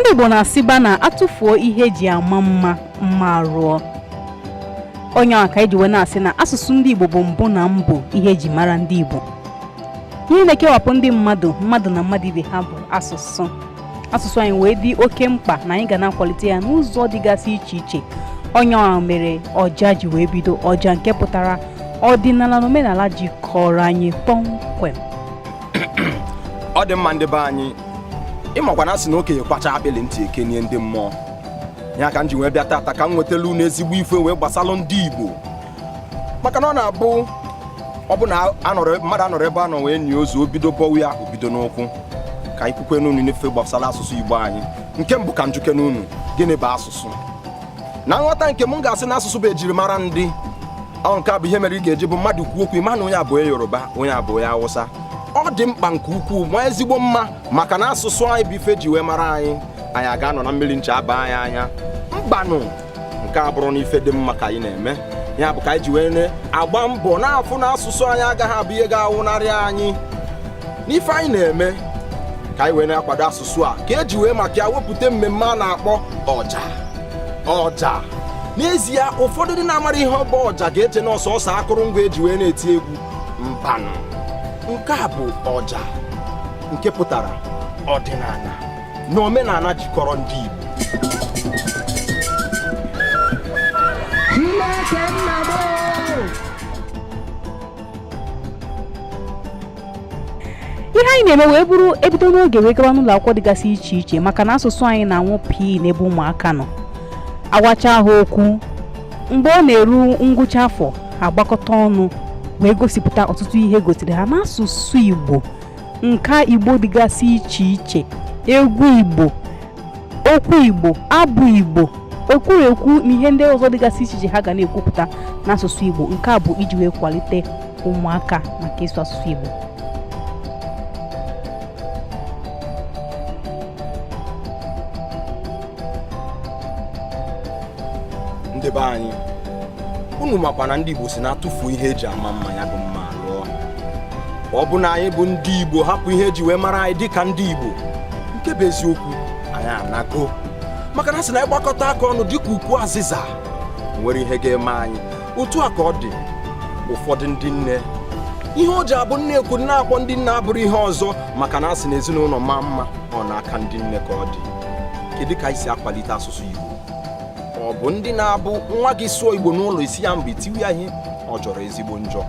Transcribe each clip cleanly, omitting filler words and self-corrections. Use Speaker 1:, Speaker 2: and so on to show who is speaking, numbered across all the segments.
Speaker 1: Ndị Igbo na-asịba na atụfuo ihe eji ama mma mma rụọ. Onye aka eji wee na-asị na asụsụ ndị Igbo bụ mbụ na mbụ ihe eji mara ndị Igbo. Ihe na-ekewapụ ndị mmadụ na mmadụ ibe ha bụ asụsụ. Asụsụ anyị wee dị oke mkpa na anyị ga na-akwalite ya n'ụzọ dịgasị iche iche. Onye ọha mere ọja ji wee bido, ọja nke pụtara ọdịnala na omenala jikọrọ anyị kpọmkwem.
Speaker 2: Ọ dị mma ndị be anyị, ịmakwa na asị na okenye kwacha akpịlị ntị ekenye ndị mmụọ. Ya ka m ji wee bịa tata ka m nwetala unu ezigbo ife wee gbasalụ ndị Igbo. Maka na ọ na-abụ ọ bụ na mmadụ anọrọ ebe a nọ wee nye ozu obido bọwụ ya obido n'ụkwụ. Ka anyị kwukwe n'unu n'ife gbasara asụsụ Igbo anyị. Nke mbụ ka njuke n'unu, gịnị bụ asụsụ? Na nghọta nke m ga-asị na asụsụ bụ ejirimara ndị. Ọ nke a bụ ihe mere ị ga-eji bụ mmadụ kwuo okwu ịma na onye abụ Yoruba, onye abụ Hausa. Ọ dị mkpa nke ukwuu ma ezigbo mma maka na asụsụ anyị bụ ife ji wee mara anyị. Anyị aga-anọ na mmiri ncha aba anyị anya. Mgbanụ nke a bụrụ na ife dị mma ka anyị na-eme. Ya bụ ka anyị ji wee agba mbọ na-afụ na asụsụ anyị agaghị abụ ihe ga-awụnarị anyị. N'ife anyị na-eme ka anyị wee na-akwado asụsụ a ka eji wee maka ya wepụta mmemme a na-akpọ ọja. N'ezie ụfọdụ ndị na-amara ihe ọ bụ ọja ga-eche na ọsọsọ akụrụngwa eji wee na-eti egwu. Mbanụ nke a bụ ọja nke pụtara ọdịnala na omenala jikọrọ ndị Igbo.
Speaker 1: Ihe anyị na-eme wee bụrụ ebido n'oge wee gaba n'ụlọ akwụkwọ dịgasị iche iche maka na asụsụ anyị na-anwụ pii n'ebe ụmụaka nọ. Agwacha ha okwu mgbe ọ na-eru ngwụcha afọ agbakọta ọnụ wee gosipụta ọtụtụ ihe gosiri ha n'asụsụ Igbo, nka Igbo dịgasị iche iche, egwu Igbo, okwu Igbo, abụ Igbo, ekwurekwu na ihe ndị ọzọ dịgasị iche iche ha ga na-ekwupụta n'asụsụ Igbo. Nke a bụ iji wee kwalite ụmụaka maka ịsụ asụsụ Igbo.
Speaker 2: Ndị be anyị, unu makwa na ndị Igbo si na-atụfu ihe eji ama mma ya bụ mma lụọ. Ọ bụ na anyị bụ ndị Igbo hapụ ihe eji wee mara anyị dịka ndị Igbo, nke bụ eziokwu anyị anago. Maka na sị na ịgbakọta aka ọnụ dịka ukwu azịza nwere ihe ga-eme anyị. Otu a ka ọ dị ụfọdụ ndị nne, ihe o ji abụ nne ekwu na-akpọ ndị nne abụrụ ihe ọzọ maka na asị na ezinụlọ maa mma ọ na-aka ndị nne ka ọ dị. Kedu ka anyị si akwalite asụsụ Igbo? Ọ bụ ndị na-abụ nwa gị sụọ Igbo n'ụlọ isi ya mgbe itiwe ya ihe ọ jọrọ ezigbo njọ.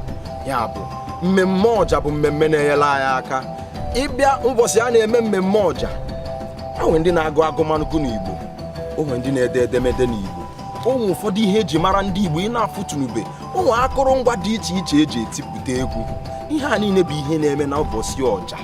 Speaker 2: Ya bụ mmemme ọja bụ mmemme na-enyere anyị aka. Ịbịa ụbọchị a na-eme mmemme ọja, onwe ndị na-agụ agụmagụ n'Igbo, onwe ndị na-ede edemede n'Igbo, onwe ụfọdụ ihe eji mara ndị Igbo ị na-afụtụnube, onwe akụrụngwa dị iche iche eji etipụta egwu. Ihe a niile bụ ihe na-eme na ụbọchị ọja.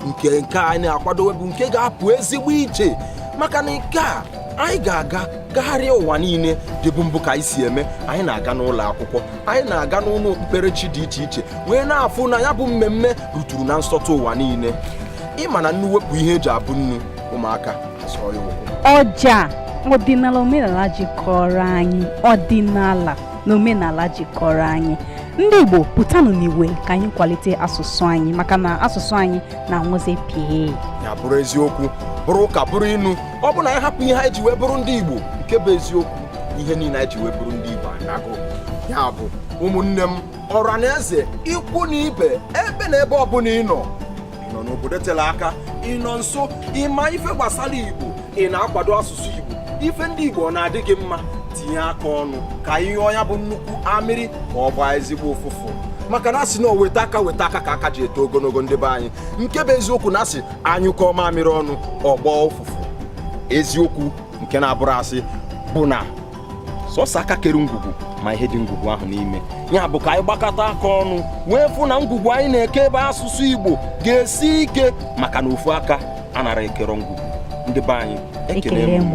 Speaker 2: Nke anyị na-akwadowe bụ nke ga-apụ ezigbo iche maka na nke a anyị ga-aga gagharịa ụwa niile dịbụ mbụ ka anyị si eme. Anyị na-aga n'ụlọ akwụkwọ, anyị na-aga n'ụlọ okpukperechi dị iche iche wee na-afụ na ya bụ mmemme ruturu na nsọtụ ụwa niile. Ịma na nnu wepụ ihe eji abụ nnu, ụmụaka asọọ ya ụkwụ.
Speaker 1: Ọja, ọdịnala omenala jikọrọ anyị, ọdịnala na omenala jikọrọ anyị. Ndị Igbo pụtanụ n'iwe ka anyị kwalite asụsụ anyị maka na asụsụ anyị na-anwụzi pịa.
Speaker 2: Ya bụrụ eziokwu, bụrụ ụka, bụrụ inu. Ọ bụ na anyị hapụ ihe anyị ji wee bụrụ ndị Igbo, nke bụ eziokwu, ihe niile anyị ji wee bụrụ ndị Igbo anago. Ya bụ ụmụnne m, ọra na eze, ikwu na ibe, ebe na ebe ọbụla ị nọ n'obodo tere aka, ị nọ nso, ịma ife gbasara Igbo, ị na-akwado asụsụ Igbo, ife ndị Igbo na-adị gị mma, tinye aka ọnụ ka ihe ọnya bụ nnukwu amịrị ma ọ gbaa ezigbo ụfụfụ. Maka na asị na weta aka ka aka ji eto ogologo ndị be anyị. Nke bụ eziokwu na asị anyụkọ mamịrị ọnụ ọgbọ ụfụfụ. Eziokwu nke na-abụrụ asị bụ na sọsọ aka kere ngwugwu ma ihe dị ngwugwu ahụ n'ime. Ya bụ ka anyị gbakọta aka ọnụ wee fụ na ngwugwu anyị na-eke ebe asụsụ Igbo ga-esi ike maka na ofu aka anara ekere ngwugwu. Ndị be anyị ekele m.